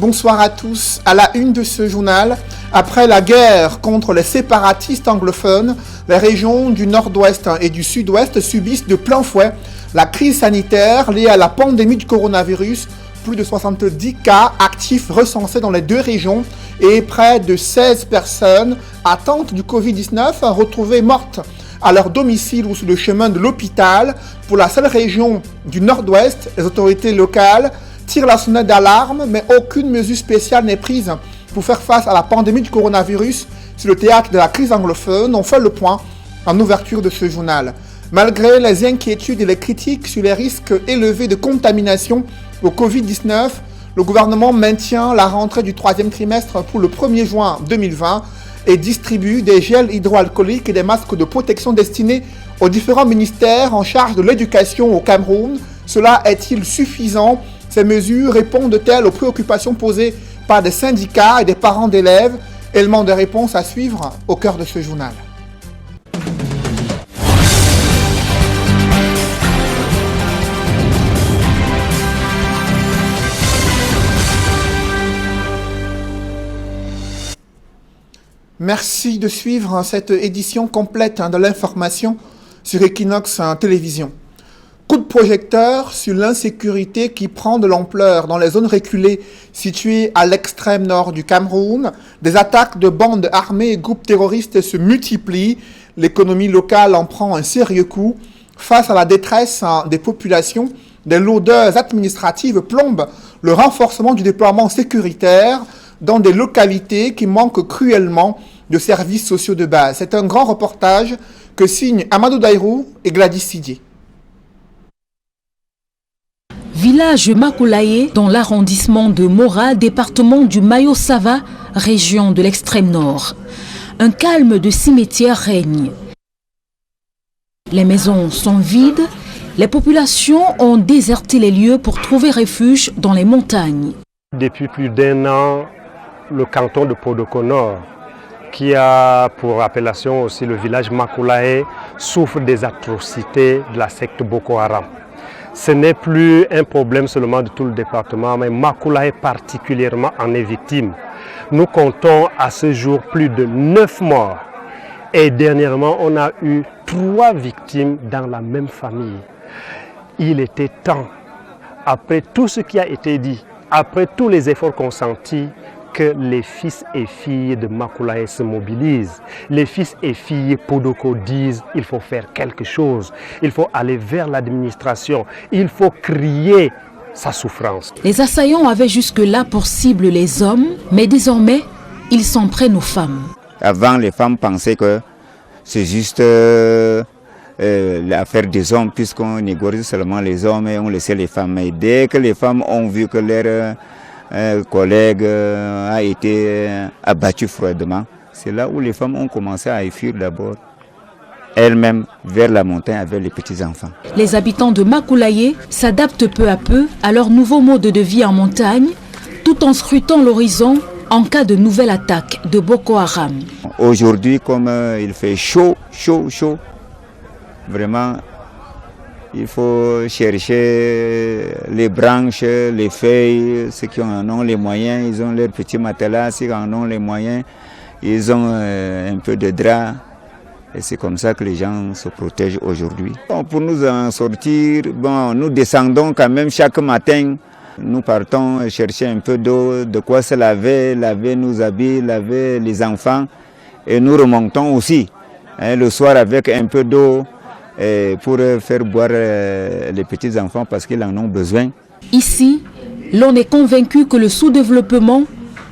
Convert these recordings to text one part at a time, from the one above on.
Bonsoir à tous. À la une de ce journal, après la guerre contre les séparatistes anglophones, les régions du nord-ouest et du sud-ouest subissent de plein fouet la crise sanitaire liée à la pandémie du coronavirus. Plus de 70 cas actifs recensés dans les deux régions et près de 16 personnes atteintes du Covid-19 retrouvées mortes à leur domicile ou sur le chemin de l'hôpital. Pour la seule région du nord-ouest, les autorités locales tirent la sonnette d'alarme, mais aucune mesure spéciale n'est prise pour faire face à la pandémie du coronavirus sur le théâtre de la crise anglophone. On fait le point en ouverture de ce journal. Malgré les inquiétudes et les critiques sur les risques élevés de contamination au Covid-19, le gouvernement maintient la rentrée du troisième trimestre pour le 1er juin 2020 et distribue des gels hydroalcooliques et des masques de protection destinés aux différents ministères en charge de l'éducation au Cameroun. Cela est-il suffisant ? Ces mesures répondent-elles aux préoccupations posées par des syndicats et des parents d'élèves ? Élément de réponse à suivre au cœur de ce journal. Merci de suivre cette édition complète de l'information sur Equinox Télévision. Coup de projecteur sur l'insécurité qui prend de l'ampleur dans les zones reculées situées à l'extrême nord du Cameroun. Des attaques de bandes armées et groupes terroristes se multiplient. L'économie locale en prend un sérieux coup. Face à la détresse des populations, des lourdeurs administratives plombent le renforcement du déploiement sécuritaire dans des localités qui manquent cruellement de services sociaux de base. C'est un grand reportage que signent Amadou Daïrou et Gladys Sidier. Village Makulaye, dans l'arrondissement de Mora, département du Mayo-Sava, région de l'extrême nord. Un calme de cimetière règne. Les maisons sont vides, les populations ont déserté les lieux pour trouver refuge dans les montagnes. Depuis plus d'1 an, le canton de Podoko Nord, qui a pour appellation aussi le village Makulaye, souffre des atrocités de la secte Boko Haram. Ce n'est plus un problème seulement de tout le département, mais Makulaye particulièrement en est victime. Nous comptons à ce jour plus de 9 morts. Et dernièrement, on a eu 3 victimes dans la même famille. Il était temps, après tout ce qui a été dit, après tous les efforts consentis, que les fils et filles de Makulaye se mobilisent. Les fils et filles Podoko disent il faut faire quelque chose, il faut aller vers l'administration, il faut crier sa souffrance. Les assaillants avaient jusque-là pour cible les hommes, mais désormais, ils s'en prennent aux femmes. Avant, les femmes pensaient que c'est juste l'affaire des hommes, puisqu'on négocie seulement les hommes et on laissait les femmes. Mais dès que les femmes ont vu que leur collègue a été abattu froidement, c'est là où les femmes ont commencé à fuir d'abord elles-mêmes vers la montagne avec les petits-enfants. Les habitants de Makulaye s'adaptent peu à peu à leur nouveau mode de vie en montagne, tout en scrutant l'horizon en cas de nouvelle attaque de Boko Haram. Aujourd'hui, comme il fait chaud, vraiment, il faut chercher les branches, les feuilles. Ceux qui en ont les moyens, ils ont leurs petits matelas. Ceux qui en ont les moyens, ils ont un peu de drap. Et c'est comme ça que les gens se protègent aujourd'hui. Bon, pour nous en sortir, nous descendons quand même chaque matin. Nous partons chercher un peu d'eau, de quoi se laver, laver nos habits, laver les enfants. Et nous remontons aussi le soir avec un peu d'eau pour faire boire les petits-enfants parce qu'ils en ont besoin. Ici, l'on est convaincu que le sous-développement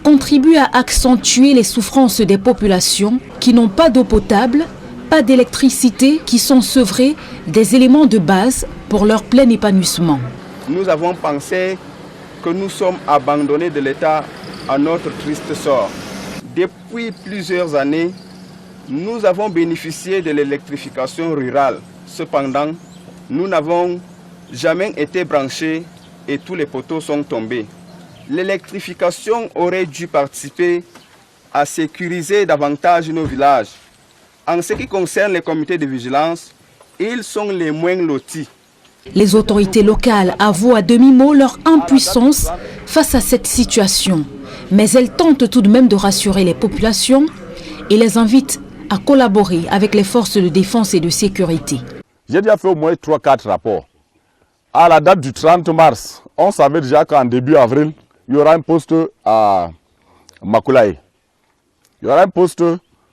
contribue à accentuer les souffrances des populations qui n'ont pas d'eau potable, pas d'électricité, qui sont sevrées des éléments de base pour leur plein épanouissement. Nous avons pensé que nous sommes abandonnés de l'État à notre triste sort. Depuis plusieurs années, nous avons bénéficié de l'électrification rurale. Cependant, nous n'avons jamais été branchés et tous les poteaux sont tombés. L'électrification aurait dû participer à sécuriser davantage nos villages. En ce qui concerne les comités de vigilance, ils sont les moins lotis. Les autorités locales avouent à demi-mot leur impuissance face à cette situation. Mais elles tentent tout de même de rassurer les populations et les invitent à collaborer avec les forces de défense et de sécurité. J'ai déjà fait au moins 3-4 rapports. À la date du 30 mars, on savait déjà qu'en début avril, il y aura un poste à Makulaye. Il y aura un poste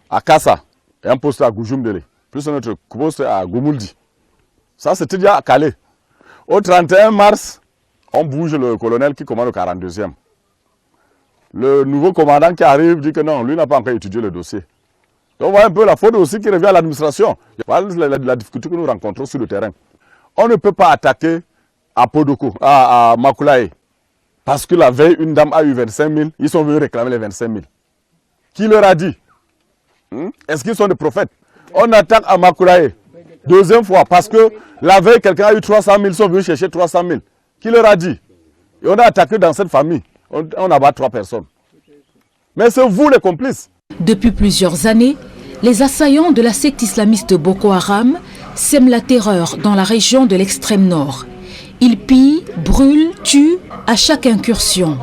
à Kassa et un poste à Goujoumdele, plus un autre poste à Goumouldi. Ça, c'était déjà calé. Au 31 mars, on bouge le colonel qui commande le 42e. Le nouveau commandant qui arrive dit que non, lui n'a pas encore étudié le dossier. Donc on voit un peu la faute aussi qui revient à l'administration. La difficulté que nous rencontrons sur le terrain. On ne peut pas attaquer à Podoko, à Makulaye. Parce que la veille, une dame a eu 25 000, ils sont venus réclamer les 25 000. Qui leur a dit? Est-ce qu'ils sont des prophètes? On attaque à Makulaye. Deuxième fois, parce que la veille, quelqu'un a eu 300 000, ils sont venus chercher 300 000. Qui leur a dit? Et on a attaqué dans cette famille. On abat 3 personnes. Mais c'est vous les complices. Depuis plusieurs années, les assaillants de la secte islamiste Boko Haram sèment la terreur dans la région de l'extrême nord. Ils pillent, brûlent, tuent à chaque incursion.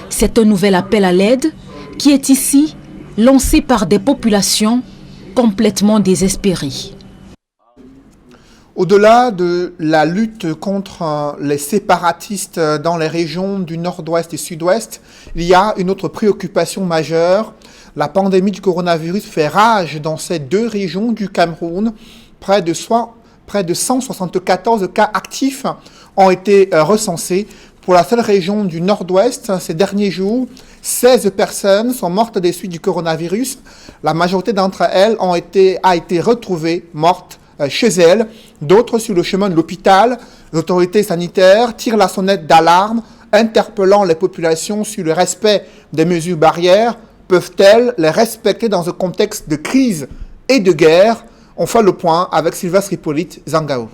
C'est un nouvel appel à l'aide qui est ici lancé par des populations complètement désespérées. Au-delà de la lutte contre les séparatistes dans les régions du nord-ouest et sud-ouest, il y a une autre préoccupation majeure. La pandémie du coronavirus fait rage dans ces deux régions du Cameroun. Près de 174 cas actifs ont été recensés. Pour la seule région du nord-ouest, ces derniers jours, 16 personnes sont mortes des suites du coronavirus. La majorité d'entre elles a été retrouvée mortes chez elles. D'autres sur le chemin de l'hôpital. Les autorités sanitaires tirent la sonnette d'alarme, interpellant les populations sur le respect des mesures barrières. Peuvent-elles les respecter dans un contexte de crise et de guerre? On fait le point avec Sylvestre Hippolyte Zangao.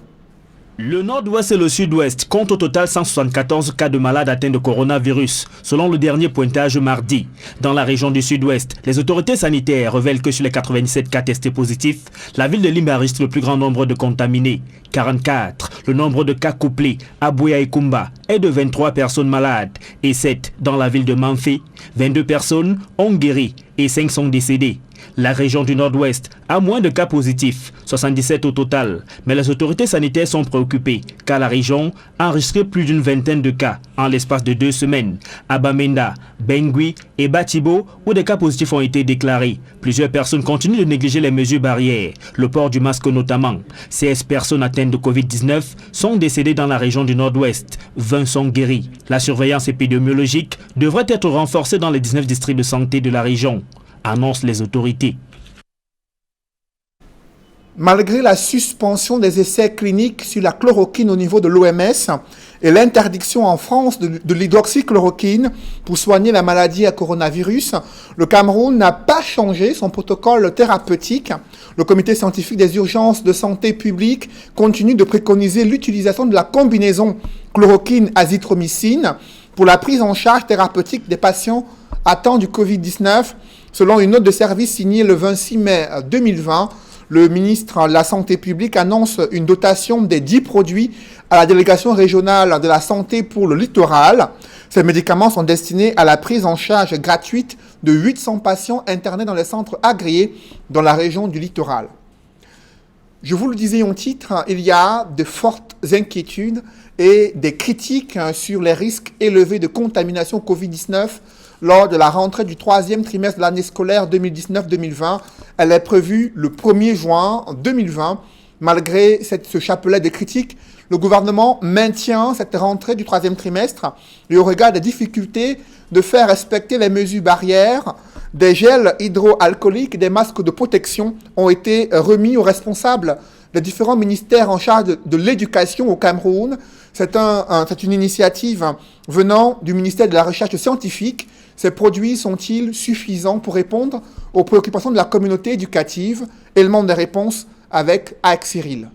Le nord-ouest et le sud-ouest comptent au total 174 cas de malades atteints de coronavirus, selon le dernier pointage mardi. Dans la région du sud-ouest, les autorités sanitaires révèlent que sur les 97 cas testés positifs, la ville de Limbe enregistre le plus grand nombre de contaminés, 44. Le nombre de cas couplés à Bouya et Kumba est de 23 personnes malades et 7 dans la ville de Manfé. 22 personnes ont guéri et 5 sont décédées. La région du nord-ouest a moins de cas positifs, 77 au total. Mais les autorités sanitaires sont préoccupées car la région a enregistré plus d'une vingtaine de cas en l'espace de 2 semaines. À Bamenda, Bengui et Batibo, où des cas positifs ont été déclarés. Plusieurs personnes continuent de négliger les mesures barrières, le port du masque notamment. 16 personnes atteintes de Covid-19 sont décédées dans la région du nord-ouest. 20 sont guéries. La surveillance épidémiologique devrait être renforcée dans les 19 districts de santé de la région, annoncent les autorités. Malgré la suspension des essais cliniques sur la chloroquine au niveau de l'OMS et l'interdiction en France de l'hydroxychloroquine pour soigner la maladie à coronavirus, le Cameroun n'a pas changé son protocole thérapeutique. Le comité scientifique des urgences de santé publique continue de préconiser l'utilisation de la combinaison chloroquine-azithromycine pour la prise en charge thérapeutique des patients atteints du Covid-19. Selon une note de service signée le 26 mai 2020, le ministre de la Santé publique annonce une dotation des 10 produits à la délégation régionale de la santé pour le littoral. Ces médicaments sont destinés à la prise en charge gratuite de 800 patients internés dans les centres agréés dans la région du littoral. Je vous le disais en titre, il y a de fortes inquiétudes et des critiques sur les risques élevés de contamination Covid-19 lors de la rentrée du 3e trimestre de l'année scolaire 2019-2020. Elle est prévue le 1er juin 2020. Malgré ce chapelet de critiques, le gouvernement maintient cette rentrée du 3e trimestre et au regard des difficultés de faire respecter les mesures barrières, des gels hydroalcooliques et des masques de protection ont été remis aux responsables des différents ministères en charge de l'éducation au Cameroun. C'est une initiative venant du ministère de la Recherche scientifique. Ces produits sont-ils suffisants pour répondre aux préoccupations de la communauté éducative? Élément de réponse avec Aix Cyril.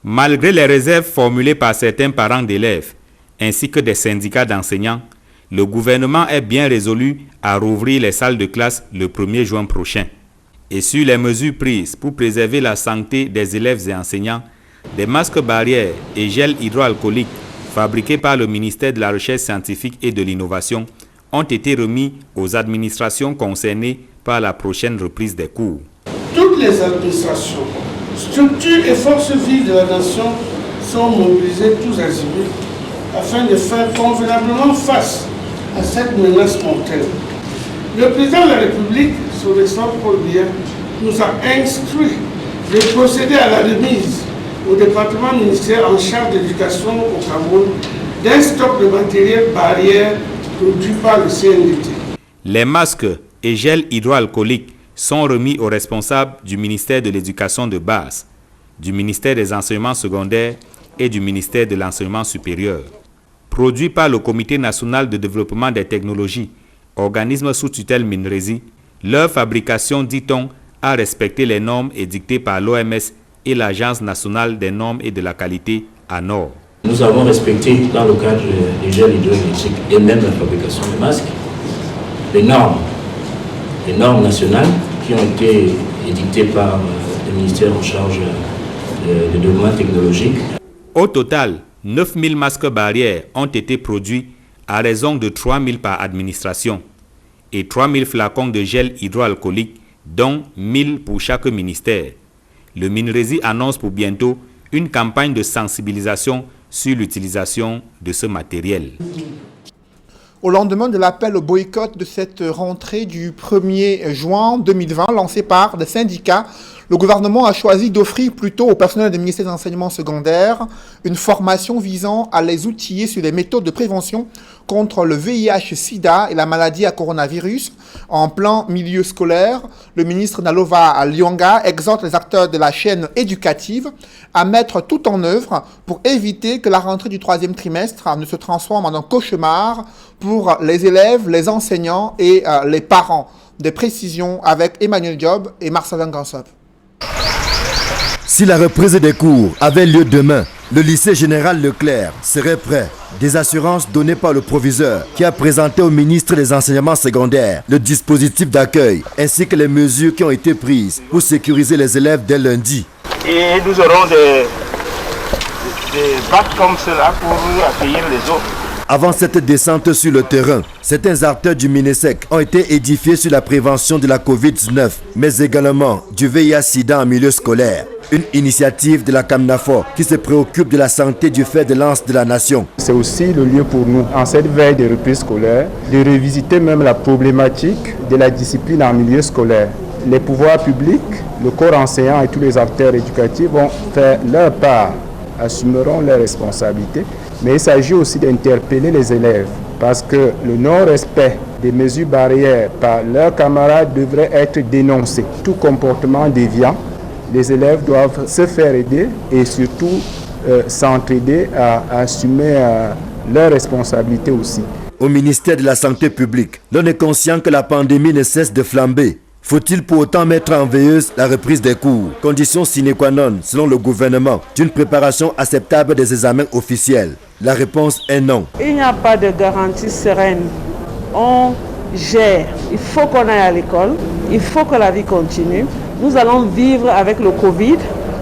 Malgré les réserves formulées par certains parents d'élèves ainsi que des syndicats d'enseignants, le gouvernement est bien résolu à rouvrir les salles de classe le 1er juin prochain. Et sur les mesures prises pour préserver la santé des élèves et enseignants, Des masques barrières et gel hydroalcoolique fabriqués par le ministère de la Recherche scientifique et de l'Innovation ont été remis aux administrations concernées par la prochaine reprise des cours. Toutes les administrations, structures et forces vives de la nation sont mobilisées tous azimuts afin de faire convenablement face à cette menace mortelle. Le président de la République, son excellence Paul Biya, nous a instruit de procéder à la remise au département ministériel en charge d'éducation au Cameroun d'un stock de matériel barrière produit par le CNDT. Les masques et gel hydroalcoolique sont remis aux responsables du ministère de l'Éducation de base, du ministère des Enseignements secondaires et du ministère de l'Enseignement supérieur. Produits par le Comité national de développement des technologies, organisme sous tutelle MINRESI, leur fabrication, dit-on, a respecté les normes édictées par l'OMS et l'Agence nationale des normes et de la qualité ANOR. Nous avons respecté, dans le cadre des gels hydroélectriques et même la fabrication des masques, les normes nationales qui ont été édictées par le ministère en charge du développement technologique. Au total, 9000 masques barrières ont été produits à raison de 3000 par administration et 3000 flacons de gel hydroalcoolique, dont 1000 pour chaque ministère. Le MINRESI annonce pour bientôt une campagne de sensibilisation sur l'utilisation de ce matériel. Au lendemain de l'appel au boycott de cette rentrée du 1er juin 2020 lancé par des syndicats, le gouvernement a choisi d'offrir plutôt au personnel du ministère de l'enseignement secondaire une formation visant à les outiller sur les méthodes de prévention contre le VIH-Sida et la maladie à coronavirus en plein milieu scolaire. Le ministre Nalova Lyonga exhorte les acteurs de la chaîne éducative à mettre tout en œuvre pour éviter que la rentrée du 3e trimestre ne se transforme en un cauchemar pour les élèves, les enseignants et les parents. Des précisions avec Emmanuel Diop et Marcelin Gansop. Si la reprise des cours avait lieu demain, le lycée général Leclerc serait prêt. Des assurances données par le proviseur qui a présenté au ministre des enseignements secondaires le dispositif d'accueil ainsi que les mesures qui ont été prises pour sécuriser les élèves dès lundi. Et nous aurons des bacs comme cela pour accueillir les autres. Avant cette descente sur le terrain, certains acteurs du MINESEC ont été édifiés sur la prévention de la Covid-19, mais également du VIH-Sida en milieu scolaire. Une initiative de la CAMNAFOR qui se préoccupe de la santé du fer de lance de la nation. C'est aussi le lieu pour nous, en cette veille de reprise scolaire, de revisiter même la problématique de la discipline en milieu scolaire. Les pouvoirs publics, le corps enseignant et tous les acteurs éducatifs vont faire leur part, assumeront leurs responsabilités. Mais il s'agit aussi d'interpeller les élèves parce que le non-respect des mesures barrières par leurs camarades devrait être dénoncé. Tout comportement déviant, les élèves doivent se faire aider et surtout s'entraider à assumer leurs responsabilités aussi. Au ministère de la Santé publique, l'on est conscient que la pandémie ne cesse de flamber. Faut-il pour autant mettre en veilleuse la reprise des cours, condition sine qua non, selon le gouvernement, d'une préparation acceptable des examens officiels? La réponse est non. Il n'y a pas de garantie sereine. On gère. Il faut qu'on aille à l'école. Il faut que la vie continue. Nous allons vivre avec le Covid.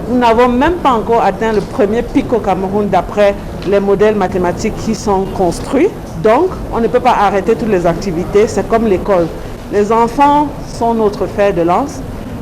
Nous n'avons même pas encore atteint le premier pic au Cameroun d'après les modèles mathématiques qui sont construits. Donc, on ne peut pas arrêter toutes les activités. C'est comme l'école. Les enfants sont notre fer de lance.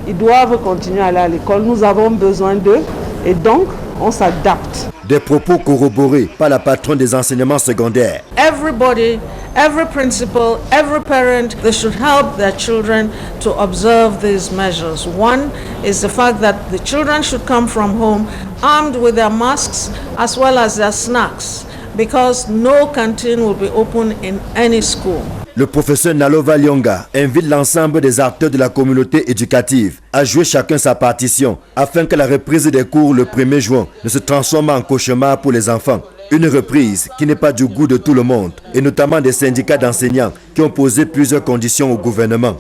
Ils doivent continuer à aller à l'école. Nous avons besoin d'eux et donc on s'adapte. Des propos corroborés par la patronne des enseignements secondaires. Everybody, every principal, every parent, they should help their children to observe these measures. One is the fact that the children should come from home armed with their masks as well as their snacks, because no canteen will be open in any school. Le professeur Nalova Lyonga invite l'ensemble des acteurs de la communauté éducative à jouer chacun sa partition afin que la reprise des cours le 1er juin ne se transforme en cauchemar pour les enfants. Une reprise qui n'est pas du goût de tout le monde et notamment des syndicats d'enseignants qui ont posé plusieurs conditions au gouvernement.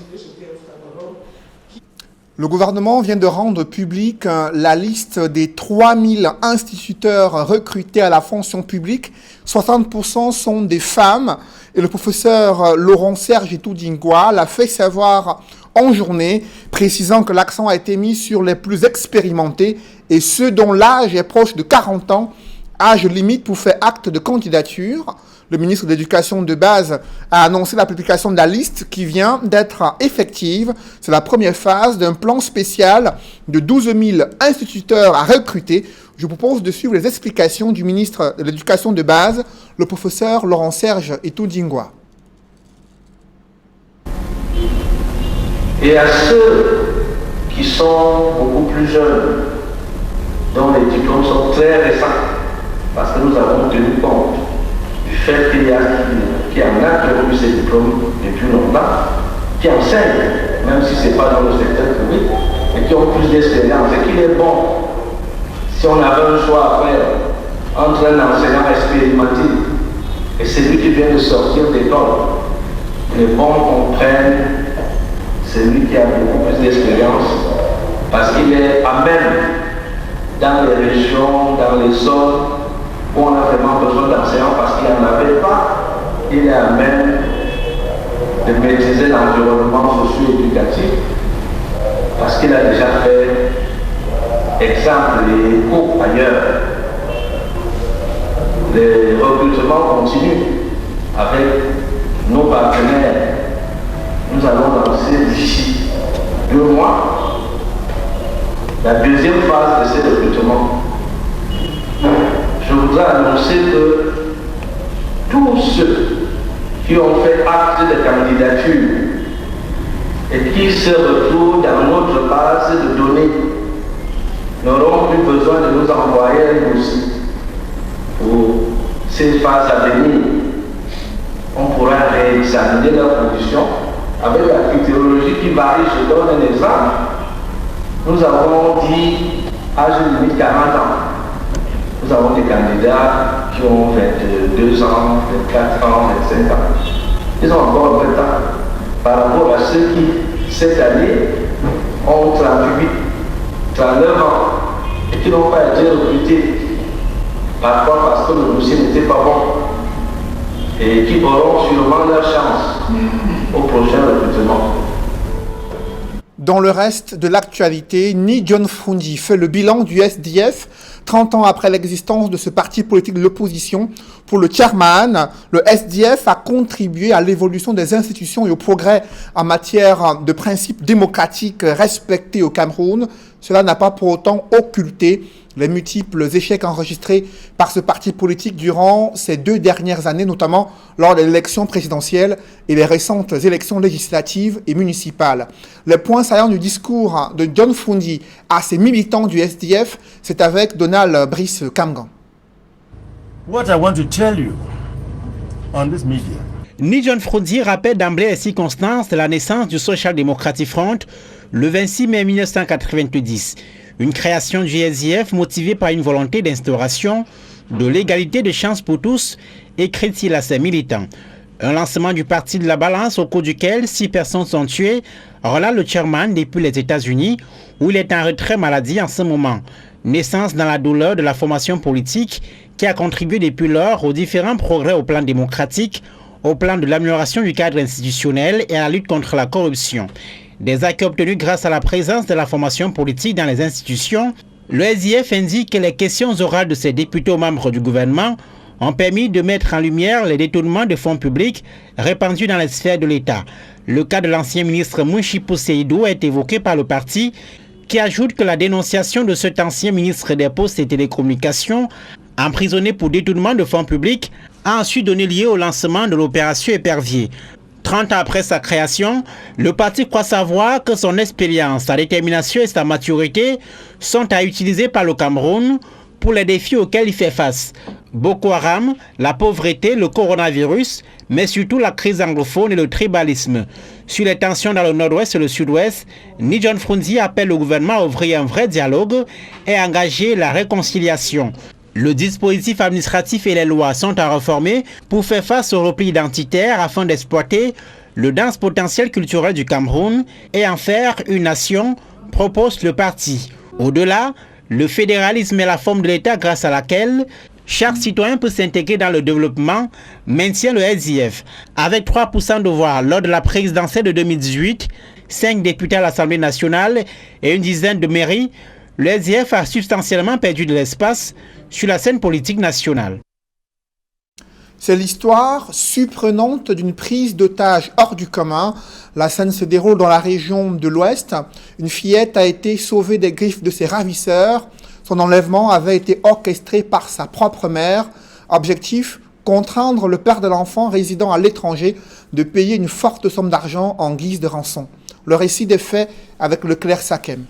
Le gouvernement vient de rendre publique la liste des 3000 instituteurs recrutés à la fonction publique. 60% sont des femmes et le professeur Laurent Serge Toudingwa l'a fait savoir en journée, précisant que l'accent a été mis sur les plus expérimentés et ceux dont l'âge est proche de 40 ans, âge limite pour faire acte de candidature. Le ministre de l'Éducation de base a annoncé la publication de la liste qui vient d'être effective. C'est la première phase d'un plan spécial de 12 000 instituteurs à recruter. Je vous propose de suivre les explications du ministre de l'Éducation de base, le professeur Laurent-Serge Etoudingwa. Et à ceux qui sont beaucoup plus jeunes, dont les diplômes sont très récents, parce que nous avons tenu compte du fait qu'il y en a qui ont eu ces diplômes depuis longtemps, qui enseignent, même si ce n'est pas dans le secteur public, et qui ont plus d'expérience, et qu'il est bon, si on avait un choix à faire entre un enseignant expérimenté et celui qui vient de sortir d'école, il est bon qu'on prenne celui qui a beaucoup plus d'expérience, parce qu'il est à même dans les régions, dans les zones où on a vraiment besoin d'enseignants, parce qu'il n'y en avait pas, il est à même de maîtriser l'environnement socio-éducatif, parce qu'il a déjà fait exemple et cours ailleurs. Les recrutements continuent avec nos partenaires. Nous allons lancer d'ici 2 mois la deuxième phase de ces recrutements. Je voudrais annoncer que tous ceux qui ont fait acte de candidature et qui se retrouvent dans notre base de données n'auront plus besoin de nous envoyer un dossier pour ces phases à venir. On pourra réexaminer leurs conditions avec la critériologie qui varie. Je donne un exemple. Nous avons dit âge limite 40 ans. Nous avons des candidats qui ont 22 ans, 24 ans, 25 ans. Ils ont encore un peu de temps par rapport à ceux qui, cette année, ont 38, 39 ans et qui n'ont pas été recrutés. Parfois parce que le dossier n'était pas bon et qui auront sûrement leur chance au prochain recrutement. Dans le reste de l'actualité, Ni John Froundy fait le bilan du SDF 30 ans après l'existence de ce parti politique de l'opposition. Pour le chairman, le SDF a contribué à l'évolution des institutions et au progrès en matière de principes démocratiques respectés au Cameroun. Cela n'a pas pour autant occulté les multiples échecs enregistrés par ce parti politique durant ces 2 dernières années, notamment lors de l'élection présidentielle et les récentes élections législatives et municipales. Les points saillants du discours de John Froundy à ses militants du SDF, c'est avec Donald Brice Kamgan. What I want to tell you on this media. Ni John Froundy rappelle d'emblée les circonstances de la naissance du Social Democratic Front le 26 mai 1990. Une création du SDF motivée par une volonté d'instauration de l'égalité de chances pour tous, écrit-il à ses militants. Un lancement du parti de la balance au cours duquel 6 personnes sont tuées relate le chairman depuis les États-Unis où il est en retrait maladie en ce moment. Naissance dans la douleur de la formation politique qui a contribué depuis lors aux différents progrès au plan démocratique, au plan de l'amélioration du cadre institutionnel et à la lutte contre la corruption. Des acquis obtenus grâce à la présence de la formation politique dans les institutions, le SDF indique que les questions orales de ses députés aux membres du gouvernement ont permis de mettre en lumière les détournements de fonds publics répandus dans les sphères de l'État. Le cas de l'ancien ministre Mouchipou Seydou est évoqué par le parti, qui ajoute que la dénonciation de cet ancien ministre des Postes et Télécommunications, emprisonné pour détournement de fonds publics, a ensuite donné lieu au lancement de l'opération Épervier. 30 ans après sa création, le parti croit savoir que son expérience, sa détermination et sa maturité sont à utiliser par le Cameroun pour les défis auxquels il fait face. Boko Haram, la pauvreté, le coronavirus, mais surtout la crise anglophone et le tribalisme. Sur les tensions dans le nord-ouest et le sud-ouest, Ni John Froundy appelle le gouvernement à ouvrir un vrai dialogue et à engager la réconciliation. Le dispositif administratif et les lois sont à réformer pour faire face au repli identitaire afin d'exploiter le dense potentiel culturel du Cameroun et en faire une nation, propose le parti. Au-delà, le fédéralisme est la forme de l'État grâce à laquelle chaque citoyen peut s'intégrer dans le développement, maintient le SDF. Avec 3% de voix lors de la présidentielle de 2018, 5 députés à l'Assemblée nationale et une dizaine de mairies, le SDF a substantiellement perdu de l'espace sur la scène politique nationale. C'est l'histoire surprenante d'une prise d'otage hors du commun. La scène se déroule dans la région de l'Ouest. Une fillette a été sauvée des griffes de ses ravisseurs. Son enlèvement avait été orchestré par sa propre mère. Objectif, contraindre le père de l'enfant résidant à l'étranger de payer une forte somme d'argent en guise de rançon. Le récit des faits avec Leclerc Sakem.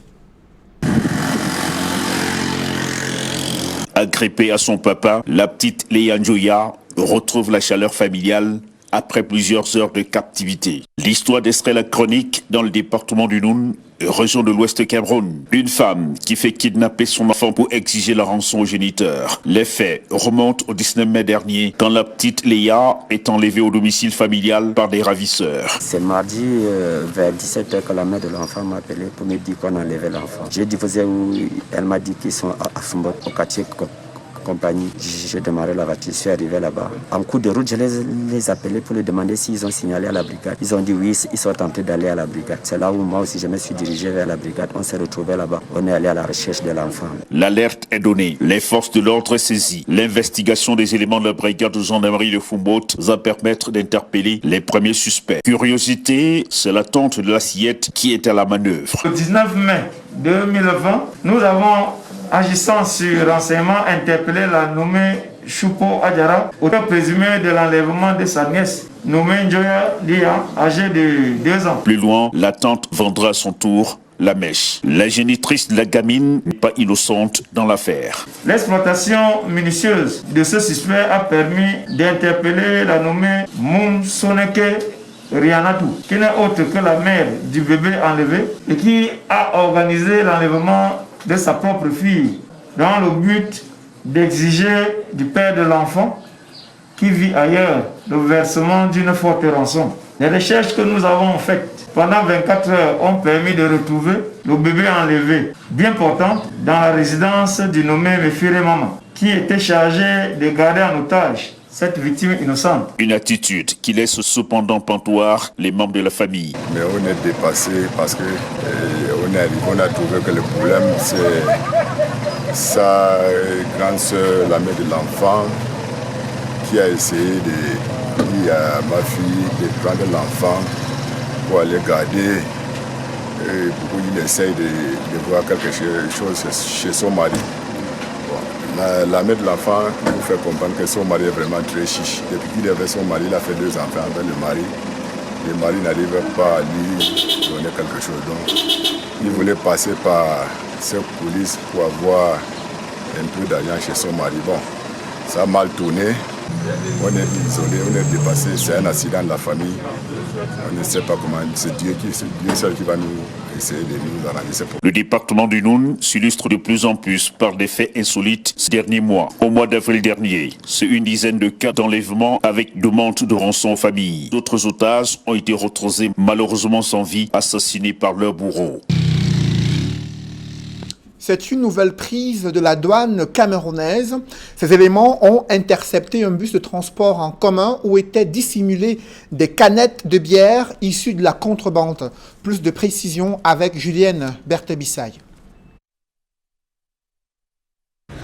Agrippée à son papa, la petite Léa Njoya retrouve la chaleur familiale après plusieurs heures de captivité. L'histoire d'Estrella Chronique dans le département du Noun, région de l'Ouest Cameroun. Une femme qui fait kidnapper son enfant pour exiger la rançon aux géniteurs. Les faits remontent au 19 mai dernier quand la petite Léa est enlevée au domicile familial par des ravisseurs. C'est mardi vers 17h que la mère de l'enfant m'a appelé pour me dire qu'on enlevait l'enfant. J'ai dit vous êtes où? Elle m'a dit qu'ils sont à Fumbot, au quartier compagnie. J'ai démarré la voiture, je suis arrivé là-bas. En cours de route, je les appelé pour leur demander s'ils ont signalé à la brigade. Ils ont dit oui, ils sont tentés d'aller à la brigade. C'est là où moi aussi je me suis dirigé vers la brigade. On s'est retrouvé là-bas. On est allé à la recherche de l'enfant. L'alerte est donnée. Les forces de l'ordre sont saisies. L'investigation des éléments de la brigade de gendarmerie de Fumbot va permettre d'interpeller les premiers suspects. Curiosité, c'est la tante de l'assiette qui est à la manœuvre. Le 19 mai 2020, nous avons, agissant sur renseignement, interpellé la nommée Choupo Adjara, auteur présumé de l'enlèvement de sa nièce, nommée Njoya Lia, âgée de 2 ans. Plus loin, la tante vendra à son tour la mèche. La génitrice de la gamine n'est pas innocente dans l'affaire. L'exploitation minutieuse de ce suspect a permis d'interpeller la nommée Moum Soneke Rianatou, qui n'est autre que la mère du bébé enlevé et qui a organisé l'enlèvement de sa propre fille dans le but d'exiger du père de l'enfant qui vit ailleurs le versement d'une forte rançon. Les recherches que nous avons faites pendant 24 heures ont permis de retrouver le bébé enlevé, bien portant, dans la résidence du nommé Mefire Maman, qui était chargé de garder en otage cette victime innocente. Une attitude qui laisse cependant pantoir les membres de la famille. Mais on est dépassé parce que on a trouvé que le problème c'est sa grande soeur, la mère de l'enfant, qui a essayé de dire à ma fille de prendre l'enfant pour aller garder. Et il essaye de voir quelque chose chez son mari. La mère de l'enfant nous fait comprendre que son mari est vraiment très chiche. Depuis qu'il avait son mari, il a fait 2 enfants avec le mari. Le mari n'arrive pas à lui donner quelque chose. Donc, il voulait passer par ces coulisses pour avoir un peu d'argent chez son mari. Bon, ça a mal tourné. On est isolé, on est dépassé. C'est un accident de la famille. On ne sait pas comment. C'est Dieu seul qui va nous essayer de nous analyser. Le département du Noun s'illustre de plus en plus par des faits insolites ces derniers mois. Au mois d'avril dernier, c'est une dizaine de cas d'enlèvement avec demande de rançon aux familles. D'autres otages ont été retrouvés malheureusement sans vie, assassinés par leurs bourreaux. C'est une nouvelle prise de la douane camerounaise. Ces éléments ont intercepté un bus de transport en commun où étaient dissimulées des canettes de bière issues de la contrebande. Plus de précisions avec Julienne Berthebissaille.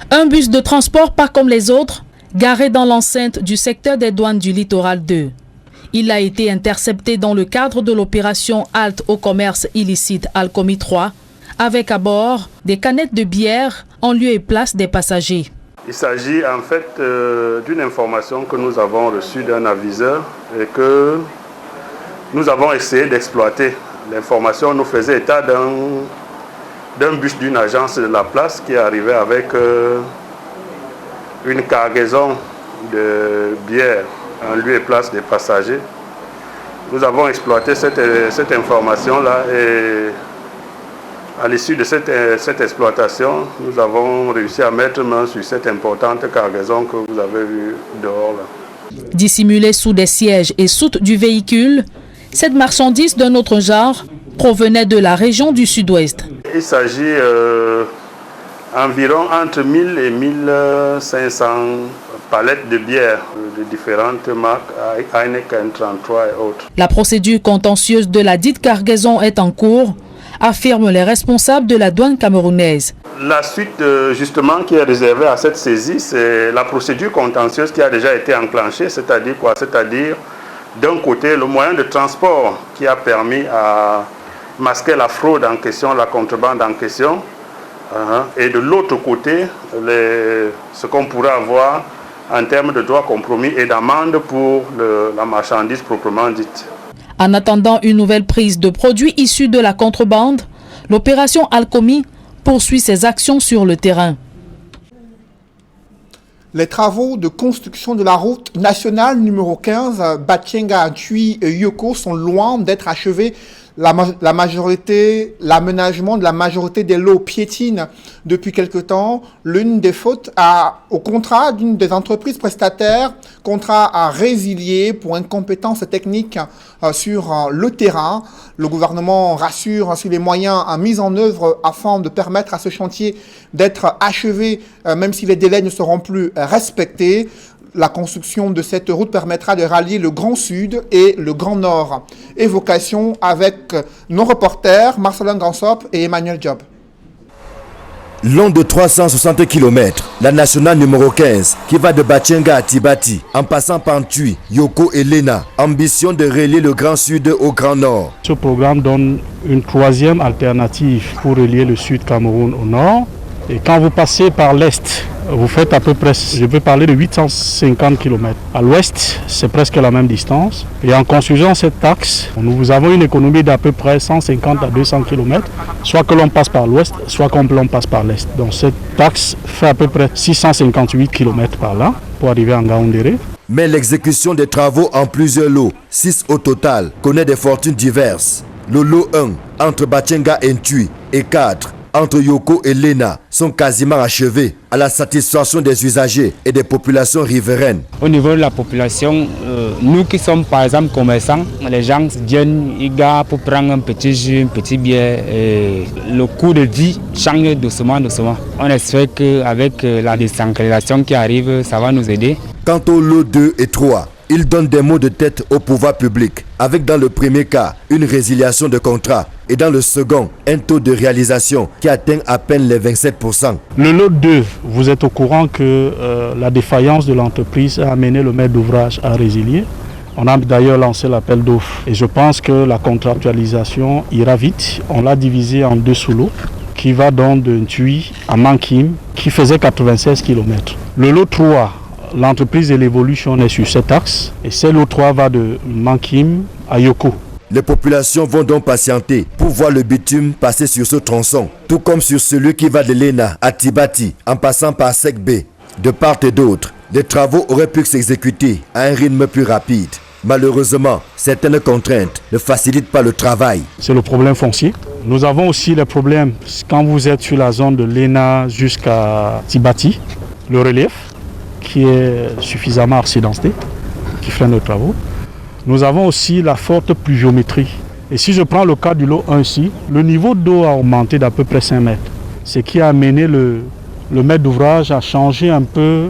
Un bus de transport pas comme les autres, garé dans l'enceinte du secteur des douanes du littoral 2. Il a été intercepté dans le cadre de l'opération Halte au commerce illicite Alcomi 3, avec à bord des canettes de bière en lieu et place des passagers. Il s'agit en fait d'une information que nous avons reçue d'un aviseur et que nous avons essayé d'exploiter. L'information nous faisait état d'un bus d'une agence de la place qui arrivait avec une cargaison de bière en lieu et place des passagers. Nous avons exploité cette information-là et à l'issue de cette exploitation, nous avons réussi à mettre main sur cette importante cargaison que vous avez vue dehors là. Dissimulée sous des sièges et soutes du véhicule, cette marchandise d'un autre genre provenait de la région du Sud-Ouest. Il s'agit environ entre 1000 et 1500 palettes de bière de différentes marques, Heineken 33 et autres. La procédure contentieuse de la dite cargaison est en cours, affirment les responsables de la douane camerounaise. la suite justement qui est réservée à cette saisie, c'est la procédure contentieuse qui a déjà été enclenchée, c'est-à-dire quoi? C'est-à-dire d'un côté le moyen de transport qui a permis à masquer la fraude en question, la contrebande en question, et de l'autre côté ce qu'on pourrait avoir en termes de droits compromis et d'amende pour la marchandise proprement dite. En attendant une nouvelle prise de produits issus de la contrebande, l'opération Alcomi poursuit ses actions sur le terrain. Les travaux de construction de la route nationale numéro 15 Batienga-Ntui-Yoko sont loin d'être achevés. L'aménagement de la majorité des lots piétine depuis quelque temps. L'une des fautes au contrat d'une des entreprises prestataires, contrat à résilier pour incompétence technique sur le terrain. Le gouvernement rassure sur les moyens mis en œuvre afin de permettre à ce chantier d'être achevé, même si les délais ne seront plus respectés. La construction de cette route permettra de rallier le Grand Sud et le Grand Nord. Évocation avec nos reporters Marcelin Gansop et Emmanuel Job. Long de 360 km, la nationale numéro 15 qui va de Batienga à Tibati en passant par Ntui, Yoko et Lena, ambition de relier le Grand Sud au Grand Nord. Ce programme donne une troisième alternative pour relier le Sud Cameroun au Nord. Et quand vous passez par l'Est, vous faites à peu près, je peux parler de 850 km. À l'Ouest, c'est presque la même distance. Et en construisant cette axe, nous avons une économie d'à peu près 150 à 200 km, soit que l'on passe par l'Ouest, soit que l'on passe par l'Est. Donc cette axe fait à peu près 658 km par là pour arriver en Ngaoundéré. Mais l'exécution des travaux en plusieurs lots, 6 au total, connaît des fortunes diverses. Le lot 1, entre Batienga et Ntui, et 4, entre Yoko et Lena, sont quasiment achevés à la satisfaction des usagers et des populations riveraines. Au niveau de la population, nous qui sommes par exemple commerçants, les gens viennent pour prendre un petit jus, un petit bière, et le coût de vie change doucement. On espère qu'avec la décentralisation qui arrive, ça va nous aider. Quant au lot 2 et 3, ils donnent des mots de tête au pouvoir public, avec dans le premier cas une résiliation de contrat et dans le second un taux de réalisation qui atteint à peine les 27%. Le lot 2, vous êtes au courant que la défaillance de l'entreprise a amené le maître d'ouvrage à résilier. On a d'ailleurs lancé l'appel d'offres et je pense que la contractualisation ira vite. On l'a divisé en 2 sous-lots qui va donc de Ntui à Mankim qui faisait 96 km. Le lot 3, l'entreprise de l'évolution est sur cet axe et ce lot 3 va de Mankim à Yoko. Les populations vont donc patienter pour voir le bitume passer sur ce tronçon, tout comme sur celui qui va de Lena à Tibati en passant par Sekbe. De part et d'autre, les travaux auraient pu s'exécuter à un rythme plus rapide. Malheureusement, certaines contraintes ne facilitent pas le travail. C'est le problème foncier. Nous avons aussi les problèmes quand vous êtes sur la zone de Lena jusqu'à Tibati, le relief qui est suffisamment accidenté, qui freine les travaux. Nous avons aussi la forte pluviométrie. Et si je prends le cas du lot 1 ici, le niveau d'eau a augmenté d'à peu près 5 mètres. Ce qui a amené le maître d'ouvrage à changer un peu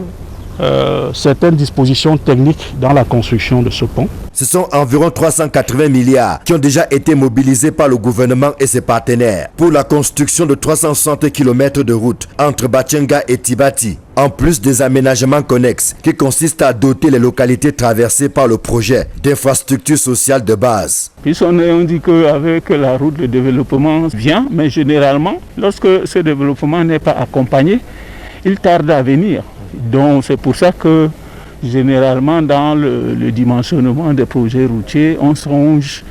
certaines dispositions techniques dans la construction de ce pont. Ce sont environ 380 milliards qui ont déjà été mobilisés par le gouvernement et ses partenaires pour la construction de 360 km de route entre Batienga et Tibati, en plus des aménagements connexes qui consistent à doter les localités traversées par le projet d'infrastructures sociales de base. On dit qu'avec la route, le développement vient, mais généralement, lorsque ce développement n'est pas accompagné, il tarde à venir. Donc c'est pour ça que généralement dans le dimensionnement des projets routiers, on songe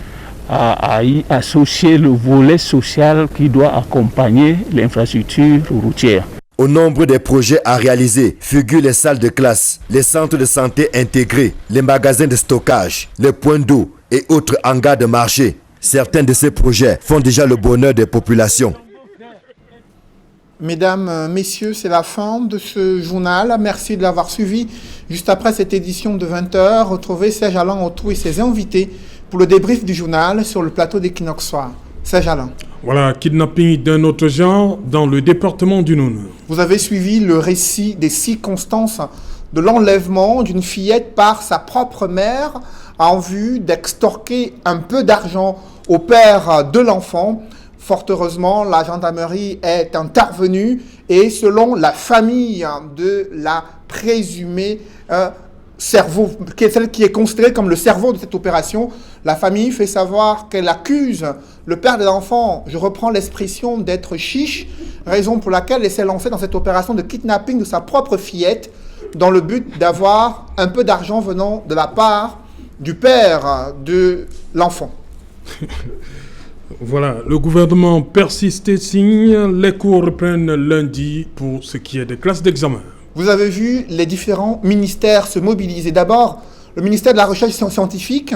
à y associer le volet social qui doit accompagner l'infrastructure routière. Au nombre des projets à réaliser figurent les salles de classe, les centres de santé intégrés, les magasins de stockage, les points d'eau et autres hangars de marché. Certains de ces projets font déjà le bonheur des populations. Mesdames, Messieurs, c'est la fin de ce journal. Merci de l'avoir suivi. Juste après cette édition de 20h, retrouvez Serge Alain Autrou et ses invités pour le débrief du journal sur le plateau d'Equinox Soir. Serge Alain. Voilà, kidnapping d'un autre genre dans le département du Noun. Vous avez suivi le récit des circonstances de l'enlèvement d'une fillette par sa propre mère en vue d'extorquer un peu d'argent au père de l'enfant. Fort heureusement, la gendarmerie est intervenue et selon la famille de la présumée cerveau, qui est celle qui est considérée comme le cerveau de cette opération, la famille fait savoir qu'elle accuse le père de l'enfant, je reprends l'expression, d'être chiche, raison pour laquelle elle s'est lancée dans cette opération de kidnapping de sa propre fillette dans le but d'avoir un peu d'argent venant de la part du père de l'enfant. Voilà, le gouvernement persiste et signe. Les cours reprennent lundi pour ce qui est des classes d'examen. Vous avez vu les différents ministères se mobiliser. D'abord, le ministère de la Recherche scientifique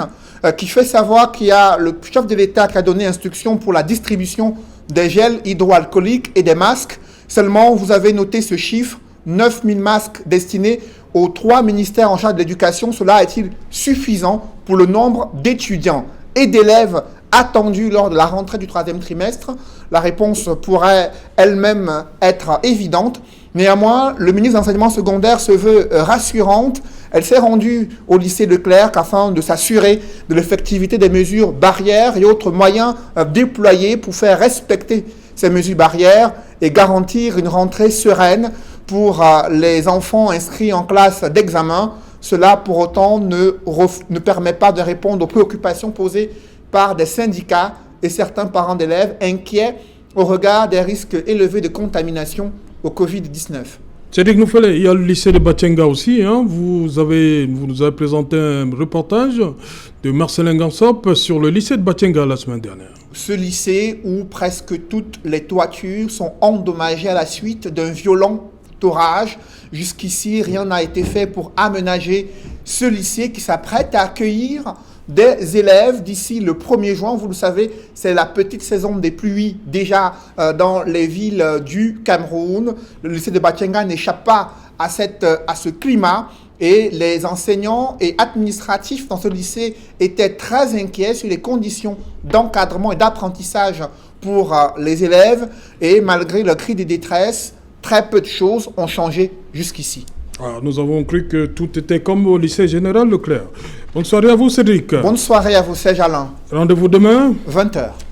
qui fait savoir qu'il y a le chef de l'État qui a donné instruction pour la distribution des gels hydroalcooliques et des masques. Seulement, vous avez noté ce chiffre, 9000 masques destinés aux 3 ministères en charge de l'éducation. Cela est-il suffisant pour le nombre d'étudiants et d'élèves attendus lors de la rentrée du 3e trimestre? La réponse pourrait elle-même être évidente. Néanmoins, le ministre de l'Enseignement secondaire se veut rassurante. Elle s'est rendue au lycée Leclerc afin de s'assurer de l'effectivité des mesures barrières et autres moyens déployés pour faire respecter ces mesures barrières et garantir une rentrée sereine pour les enfants inscrits en classe d'examen. Cela, pour autant, ne permet pas de répondre aux préoccupations posées par des syndicats et certains parents d'élèves inquiets au regard des risques élevés de contamination au Covid-19. Cédric Noufele, il y a le lycée de Batchenga aussi. Vous nous avez présenté un reportage de Marcelin Gansop sur le lycée de Batchenga la semaine dernière. Ce lycée où presque toutes les toitures sont endommagées à la suite d'un violent orage. Jusqu'ici, rien n'a été fait pour aménager ce lycée qui s'apprête à accueillir des élèves d'ici le 1er juin. Vous le savez, c'est la petite saison des pluies déjà dans les villes du Cameroun. Le lycée de Batchenga n'échappe pas à ce climat et les enseignants et administratifs dans ce lycée étaient très inquiets sur les conditions d'encadrement et d'apprentissage pour les élèves et malgré le cri de détresse, très peu de choses ont changé jusqu'ici. Alors, nous avons cru que tout était comme au lycée général Leclerc. Bonne soirée à vous, Cédric. Bonne soirée à vous, Serge Alain. Rendez-vous demain, 20h.